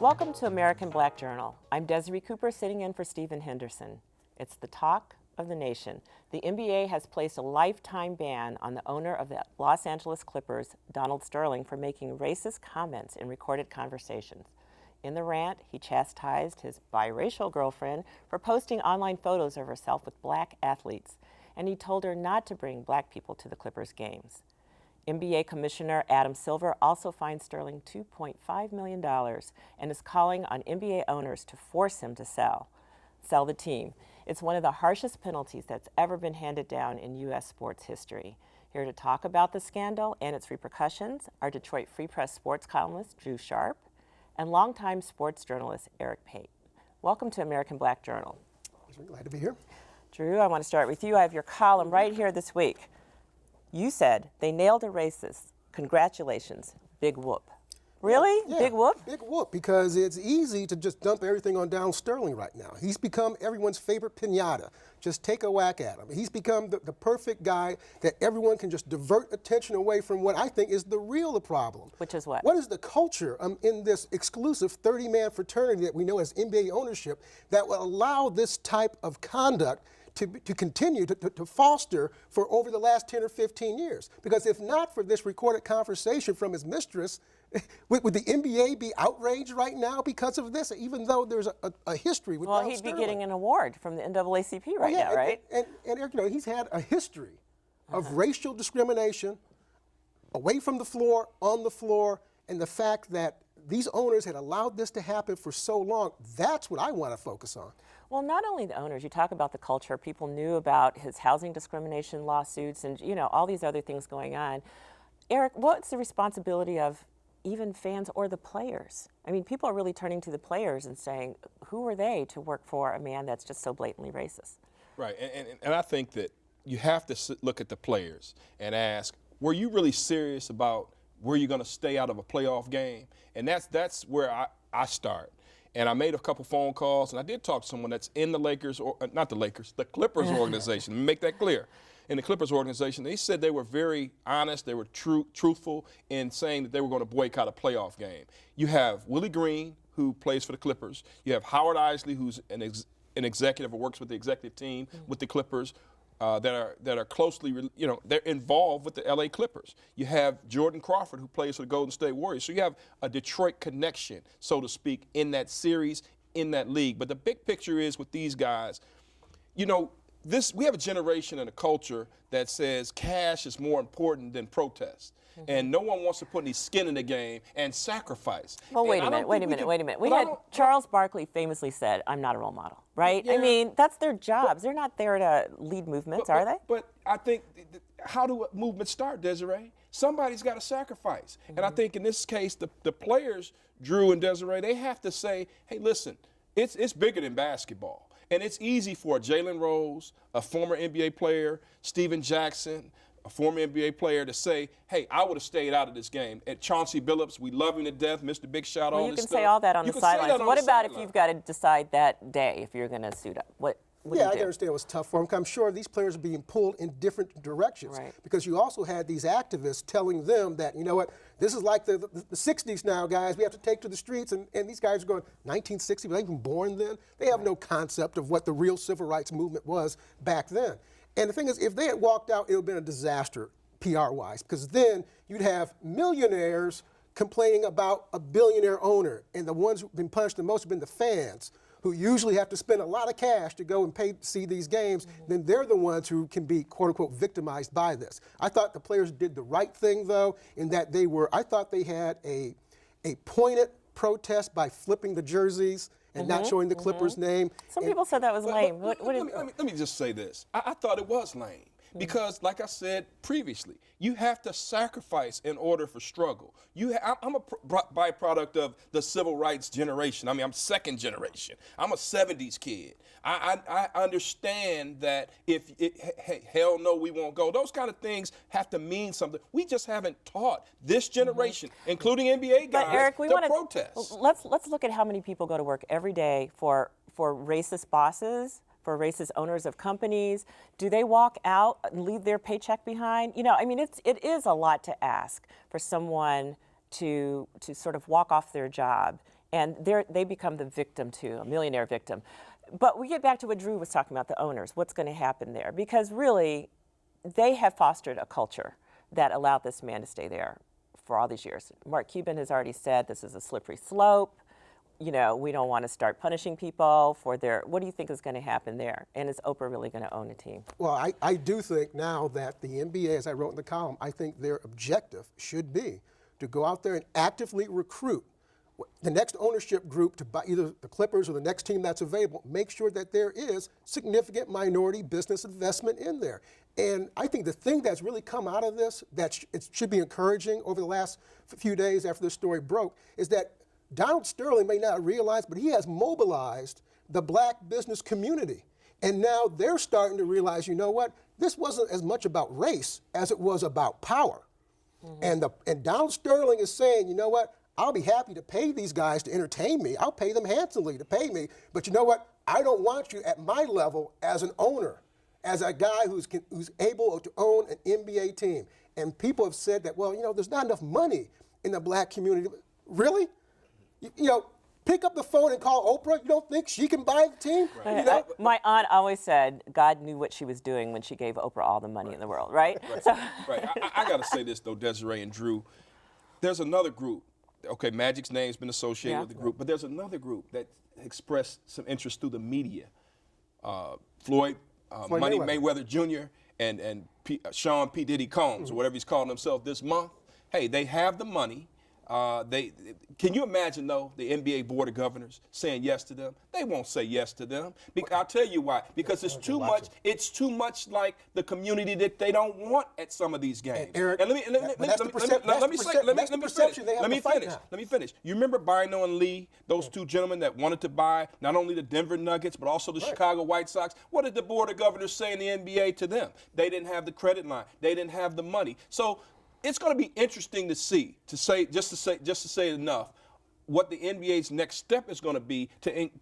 Welcome to American Black Journal. I'm Desiree Cooper sitting in for Stephen Henderson. It's the talk of the nation. The NBA has placed a lifetime ban on the owner of the Los Angeles Clippers, Donald Sterling, for making racist comments in recorded conversations. In the rant, he chastised his biracial girlfriend for posting online photos of herself with black athletes, and he told her not to bring black people to the Clippers games. NBA Commissioner Adam Silver also fined Sterling $2.5 million and is calling on NBA owners to force him to sell the team. It's one of the harshest penalties that's ever been handed down in U.S. sports history. Here to talk about the scandal and its repercussions are Detroit Free Press sports columnist Drew Sharp and longtime sports journalist Eric Pate. Welcome to American Black Journal. Glad to be here. Drew, I want to start with you. I have your column right here this week. You said they nailed a racist. Congratulations. Big whoop. Really? Yeah, big whoop? Big whoop, because it's easy to just dump everything on Donald Sterling right now. He's become everyone's favorite piñata. Just take a whack at him. He's become the perfect guy that everyone can just divert attention away from what I think is the real problem. Which is what? What is the culture in this exclusive 30-man fraternity that we know as NBA ownership that will allow this type of conduct to continue to foster for over the last 10 or 15 years? Because if not for this recorded conversation from his mistress, would the NBA be outraged right now because of this, even though there's a history with Donald Sterling? Well, he'd be getting an award from the NAACP right now, right? And Eric, you know, he's had a history of racial discrimination away from the floor, on the floor, and the fact that these owners had allowed this to happen for so long, that's what I want to focus on. Well, not only the owners, you talk about the culture. People knew about his housing discrimination lawsuits and, you know, all these other things going on. Eric, what's the responsibility of even fans or the players? I mean, people are really turning to the players and saying, who are they to work for a man that's just so blatantly racist? Right, and I think that you have to look at the players and ask, were you really serious about where you're going to stay out of a playoff game? And that's where I start. And I made a couple phone calls, and I did talk to someone that's in the Lakers, or not the Lakers, the Clippers organization. Let me make that clear. In the Clippers organization, they said they were very honest, they were truthful in saying that they were going to boycott a playoff game. You have Willie Green, who plays for the Clippers. You have Howard Isley, who's an executive or works with the executive team with the Clippers. That are closely, you know, they're involved with the LA Clippers. You have Jordan Crawford, who plays for the Golden State Warriors. So you have a Detroit connection, so to speak, in that series, in that league. But the big picture is with these guys, you know, we have a generation and a culture that says cash is more important than protest. And no one wants to put any skin in the game and sacrifice. Well, wait a minute. We had Charles Barkley famously said, I'm not a role model, right? Yeah. I mean, that's their jobs. They're not there to lead movements, are they? But I think, how do movements start, Desiree? Somebody's got to sacrifice. And I think in this case, the players, Drew and Desiree, they have to say, hey, listen, it's bigger than basketball. And it's easy for Jalen Rose, a former NBA player, Steven Jackson, a former NBA player, to say, hey, I would have stayed out of this game. At Chauncey Billups, we love him to death, Mr. Big Shot, all this stuff. You can say all that on the sidelines. What about if you've got to decide that day if you're going to suit up? What do you do? I understand it was tough for him. I'm sure these players are being pulled in different directions. Right. Because you also had these activists telling them that, you know what, this is like the 60s now, guys. We have to take to the streets. And these guys are going, 1960, were they even born then? They have no concept of what the real civil rights movement was back then. And the thing is, if they had walked out, it would have been a disaster PR-wise, because then you'd have millionaires complaining about a billionaire owner, and the ones who've been punished the most have been the fans, who usually have to spend a lot of cash to go and pay to see these games. Then they're the ones who can be, quote-unquote, victimized by this. I thought the players did the right thing, though, in that I thought they had a pointed protest by flipping the jerseys and not showing the Clippers name. Some people said that was lame. Let me just say this. I thought it was lame. Because, like I said previously, you have to sacrifice in order for struggle. I'm a byproduct of the civil rights generation. I mean, I'm second generation. I'm a 70s kid. I understand that hey, hell no, we won't go. Those kind of things have to mean something. We just haven't taught this generation, including NBA guys, but Eric, to protest. Let's look at how many people go to work every day for racist bosses, for racist owners of companies? Do they walk out and leave their paycheck behind? You know, I mean, it is a lot to ask for someone to sort of walk off their job, and they become the victim too, a millionaire victim. But we get back to what Drew was talking about, the owners. What's going to happen there? Because really, they have fostered a culture that allowed this man to stay there for all these years. Mark Cuban has already said this is a slippery slope. You know, we don't want to start punishing people for their, what do you think is going to happen there? And is Oprah really going to own a team? Well, I do think now that the NBA, as I wrote in the column, I think their objective should be to go out there and actively recruit the next ownership group to buy either the Clippers or the next team that's available. Make sure that there is significant minority business investment in there. And I think the thing that's really come out of this that it should be encouraging over the last few days after this story broke is that Donald Sterling may not realize, but he has mobilized the black business community. And now they're starting to realize, you know what, this wasn't as much about race as it was about power. And Donald Sterling is saying, you know what, I'll be happy to pay these guys to entertain me. I'll pay them handsomely to pay me. But you know what, I don't want you at my level as an owner, as a guy who's able to own an NBA team. And people have said that, well, you know, there's not enough money in the black community. Really? You know, pick up the phone and call Oprah. You don't think she can buy the team? Right. You know? My aunt always said God knew what she was doing when she gave Oprah all the money in the world, right? So, Right. I got to say this, though, Desiree and Drew. There's another group. Okay, Magic's name's been associated with the group, but there's another group that expressed some interest through the media. Floyd Money Mayweather Jr. and Sean P. Diddy Combs, or whatever he's calling himself this month. Hey, they have the money. Can you imagine, though, the NBA Board of Governors saying yes to them? They won't say yes to them. I'll tell you why. Because it's too much. It's too much like the community that they don't want at some of these games. Eric, and let me finish. You remember Bino and Lee, those two gentlemen that wanted to buy not only the Denver Nuggets but also the Chicago White Sox? What did the Board of Governors say in the NBA to them? They didn't have the credit line. They didn't have the money. So it's going to be interesting to see, just to say enough, what the NBA's next step is going to be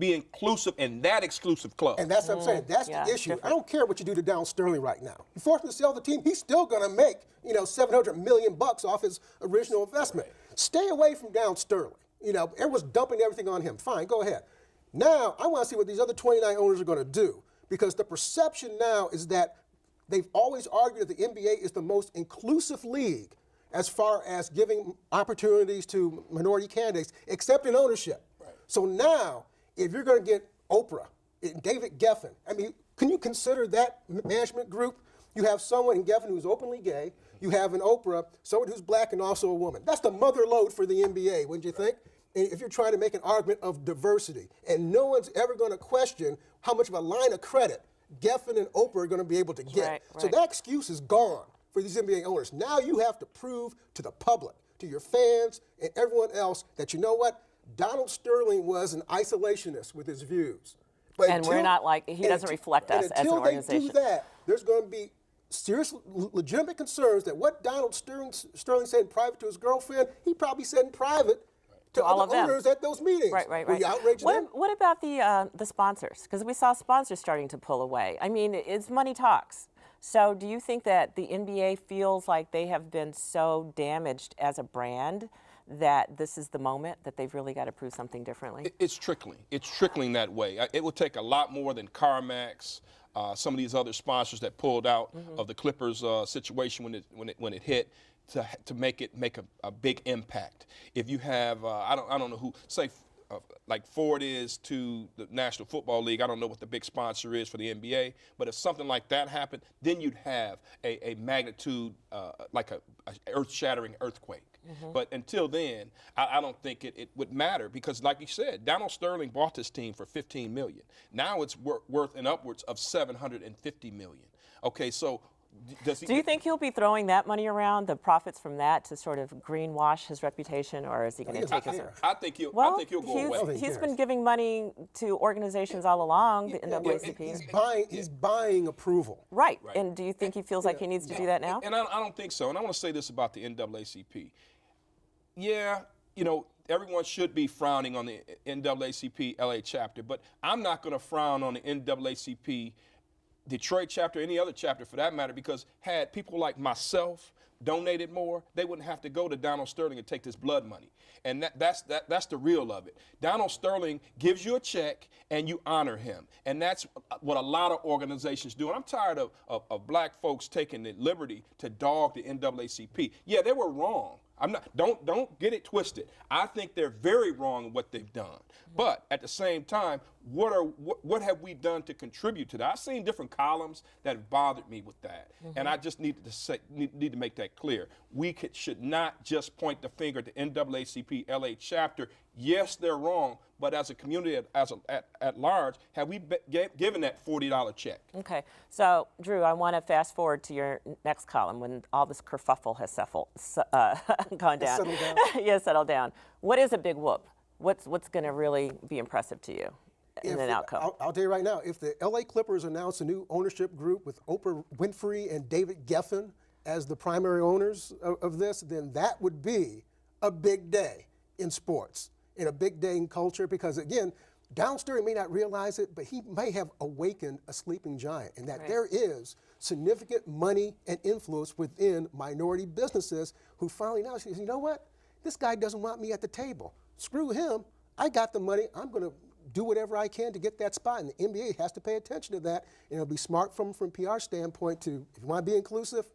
inclusive in that exclusive club. And that's what I'm saying. That's the issue. I don't care what you do to Donald Sterling right now. You force him to sell the team, he's still going to make, you know, $700 million off his original investment. Stay away from Donald Sterling. You know, everyone's dumping everything on him. Fine, go ahead. Now, I want to see what these other 29 owners are going to do, because the perception now is that they've always argued that the NBA is the most inclusive league as far as giving opportunities to minority candidates, except in ownership. Right. So now, if you're going to get Oprah, David Geffen, I mean, can you consider that management group? You have someone in Geffen who's openly gay. You have in Oprah someone who's black and also a woman. That's the mother lode for the NBA, wouldn't you think? And if you're trying to make an argument of diversity, and no one's ever going to question how much of a line of credit Geffen and Oprah are going to be able to get. Right. So that excuse is gone for these NBA owners. Now you have to prove to the public, to your fans, and everyone else that, you know what, Donald Sterling was an isolationist with his views. But and we're not like, he doesn't reflect us as an organization. Until they do that, there's going to be serious, legitimate concerns that what Donald Sterling said in private to his girlfriend, he probably said in private to all other of them. owners at those meetings. Right. Were you outraged them? What about the sponsors? Because we saw sponsors starting to pull away. I mean, it's money talks. So do you think that the NBA feels like they have been so damaged as a brand that this is the moment that they've really got to prove something differently? It's trickling. It's trickling that way. It will take a lot more than CarMax, some of these other sponsors that pulled out of the Clippers situation when it hit, to make a big impact. If you have, I don't know who, say, like Ford is to the National Football League. I don't know what the big sponsor is for the NBA, but if something like that happened, then you'd have a magnitude, like a earth-shattering earthquake. But until then, I don't think it would matter, because, like you said, Donald Sterling bought this team for $15 million. Now it's worth an upwards of $750 million. Okay, so do you think he'll be throwing that money around, the profits from that, to sort of greenwash his reputation, or is he going to take his? I think he'll go away. He's been giving money to organizations all along, the NAACP. He's buying approval. Right. And do you think he feels like he needs to do that now? And I don't think so. And I want to say this about the NAACP. Yeah, you know, everyone should be frowning on the NAACP LA chapter, but I'm not going to frown on the NAACP Detroit chapter, any other chapter for that matter, because had people like myself donated more, they wouldn't have to go to Donald Sterling and take this blood money. And that's the real of it. Donald Sterling gives you a check and you honor him. And that's what a lot of organizations do. And I'm tired of black folks taking the liberty to dog the NAACP. Yeah, they were wrong. Don't get it twisted. I think they're very wrong in what they've done. But at the same time, what have we done to contribute to that? I've seen different columns that have bothered me with that, and I just need to make that clear. We should not just point the finger at the NAACP LA chapter. Yes, they're wrong, but as a community at large, have we given that $40 check? Okay, so Drew, I want to fast forward to your next column when all this kerfuffle has gone down. Settled down. Yeah, settled down. What is a big whoop? What's going to really be impressive to you in an outcome? I'll tell you right now, if the LA Clippers announce a new ownership group with Oprah Winfrey and David Geffen as the primary owners of this, then that would be a big day in sports and a big day in culture, because again, Donald Sterling may not realize it, but he may have awakened a sleeping giant, and that there is significant money and influence within minority businesses who finally now say, you know what? This guy doesn't want me at the table. Screw him. I got the money. I'm going to do whatever I can to get that spot. And the NBA has to pay attention to that. And it'll be smart from PR standpoint to, if you want to be inclusive,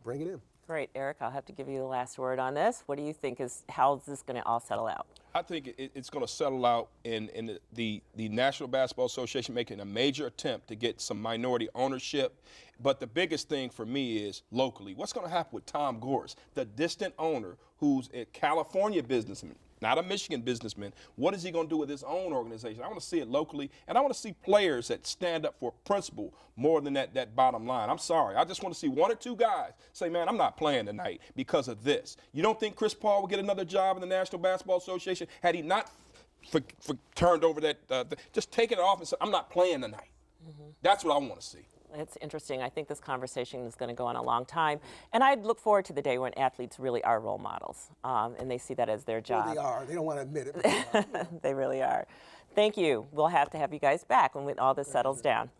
bring it in. Great, Eric, I'll have to give you the last word on this. What do you think how is this going to all settle out? I think it's going to settle out in the National Basketball Association making a major attempt to get some minority ownership. But the biggest thing for me is locally. What's going to happen with Tom Gores, the distant owner who's a California businessman, not a Michigan businessman? What is he going to do with his own organization? I want to see it locally, and I want to see players that stand up for principle more than that bottom line. I'm sorry. I just want to see one or two guys say, man, I'm not playing tonight because of this. You don't think Chris Paul would get another job in the National Basketball Association had he not turned over just taking it off and said, I'm not playing tonight? That's what I want to see. It's interesting. I think this conversation is going to go on a long time. And I look forward to the day when athletes really are role models and they see that as their job. Well, they are. They don't want to admit it. But they are. They really are. Thank you. We'll have to have you guys back when all this settles down.